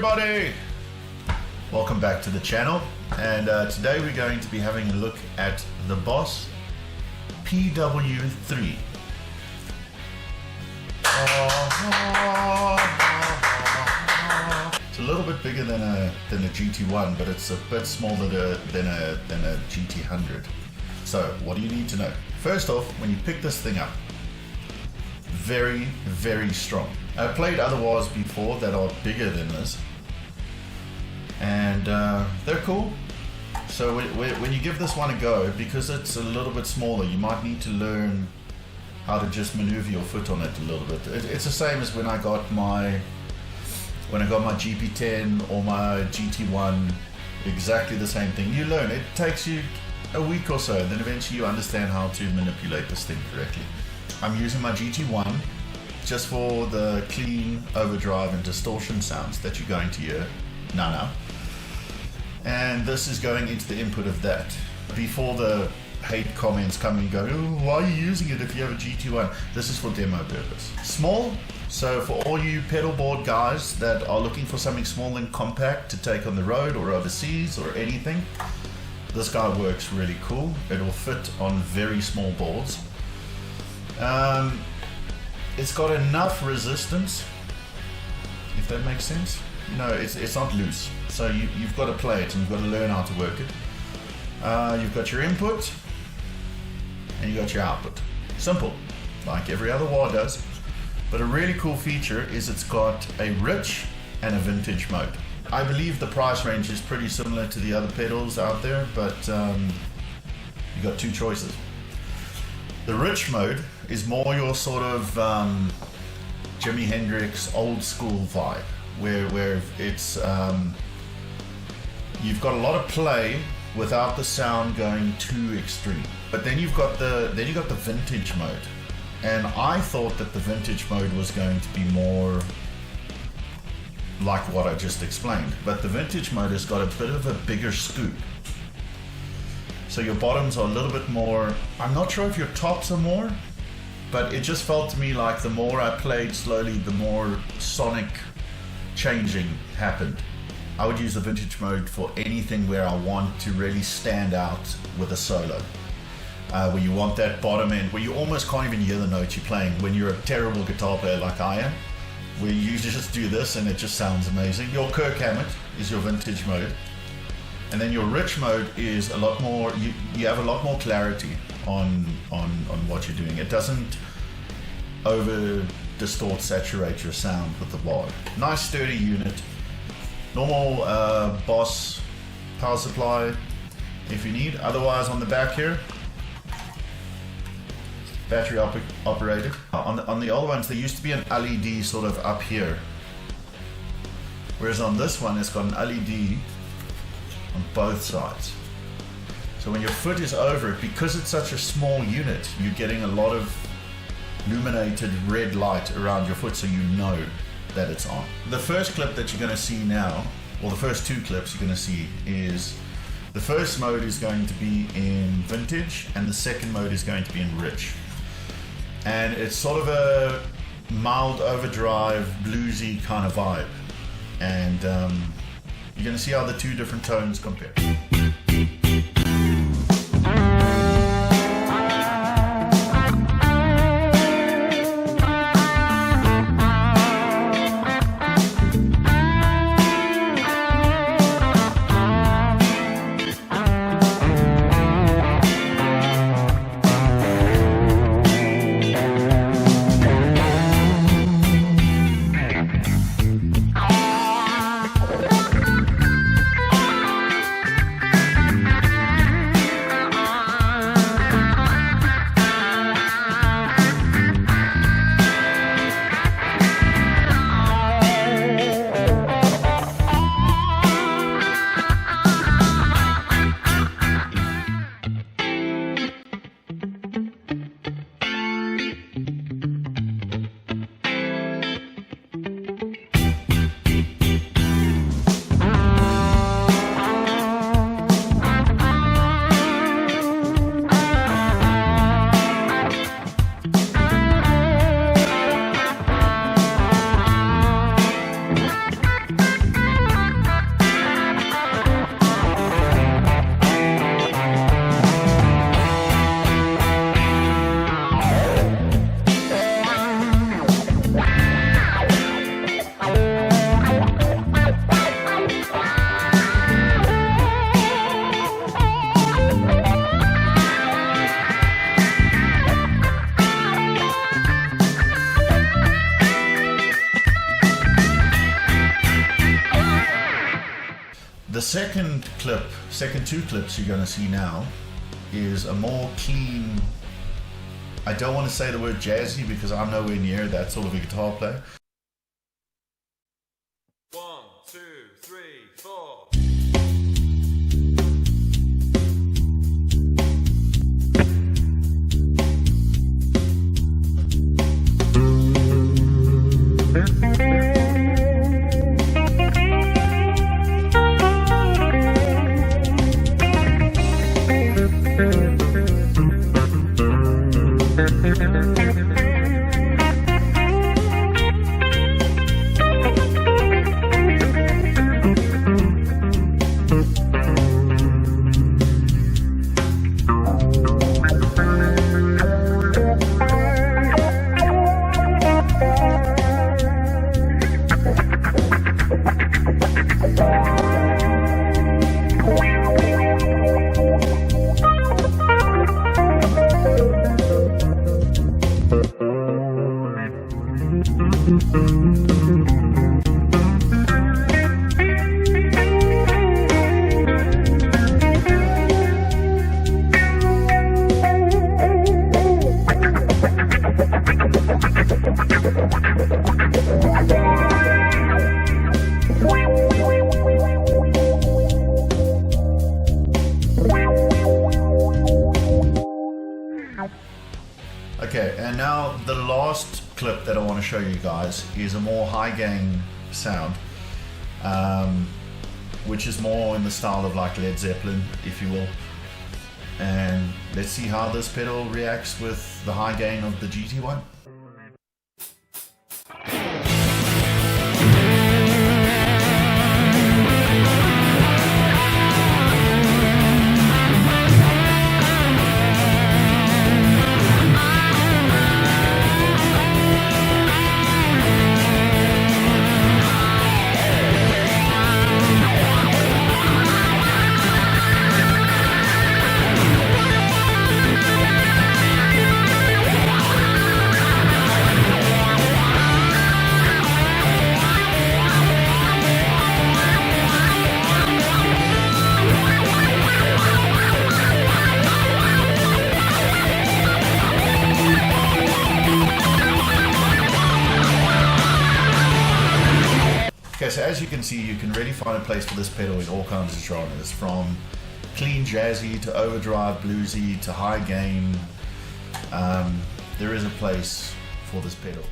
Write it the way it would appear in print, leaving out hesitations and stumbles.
everybody! Welcome back to the channel, and today we're going to be having a look at the Boss PW-3. It's a little bit bigger than a GT1, but it's a bit smaller than a GT100. So what do you need to know? First off, when you pick this thing up, very, very strong. I've played other wahs before that are bigger than this, and they're cool. So when you give this one a go, because it's a little bit smaller, you might need to learn how to just maneuver your foot on it a little bit. It's the same as when I got my GP10 or my GT1, exactly the same thing. You learn. It takes you a week or so, then eventually you understand how to manipulate this thing correctly. I'm using my GT1 just for the clean overdrive and distortion sounds that you're going to hear now. And this is going into the input of that. Before the hate comments come and go, oh, why are you using it if you have a GT1? This is for demo purpose. Small, so for all you pedal board guys that are looking for something small and compact to take on the road or overseas or anything, this guy works really cool. It will fit on very small boards. It's got enough resistance, if that makes sense. You know, it's not loose, so you've got to play it and you've got to learn how to work it. You've got your input and you got your output. Simple, like every other wah does. But a really cool feature is it's got a rich and a vintage mode. I believe the price range is pretty similar to the other pedals out there, but you got two choices. The rich mode is more your sort of Jimi Hendrix old school vibe, where it's you've got a lot of play without the sound going too extreme. But then you've got the vintage mode, and I thought that the vintage mode was going to be more like what I just explained, but the vintage mode has got a bit of a bigger scoop. So your bottoms are a little bit more, I'm not sure if your tops are more, but it just felt to me like the more I played slowly, the more sonic changing happened. I would use the vintage mode for anything where I want to really stand out with a solo. Where you want that bottom end, where you almost can't even hear the notes you're playing when you're a terrible guitar player like I am, where you just do this and it just sounds amazing. Your Kirk Hammett is your vintage mode. And then your rich mode is a lot more, you have a lot more clarity on what you're doing. It doesn't over distort, saturate your sound with the wah. Nice sturdy unit. Normal Boss power supply if you need. Otherwise on the back here, battery operated. On the old ones there used to be an LED sort of up here. Whereas on this one it's got an LED on both sides. So when your foot is over it, because it's such a small unit, you're getting a lot of illuminated red light around your foot, so you know that it's on. The first clip that you're going to see now, or the first two clips you're going to see, is the first mode is going to be in vintage and the second mode is going to be in rich. And it's sort of a mild overdrive, bluesy kind of vibe. And you're going to see how the two different tones compare. second two clips you're going to see now is a more clean, I don't want to say the word jazzy because I'm nowhere near that sort of a guitar player. 1, 2, 3, 4. Okay, and now the last clip that I want to show you guys is a more high gain sound, which is more in the style of like Led Zeppelin, if you will. And let's see how this pedal reacts with the high gain of the GT1. Okay, so as you can see, you can really find a place for this pedal in all kinds of genres, from clean jazzy to overdrive bluesy to high gain. There is a place for this pedal.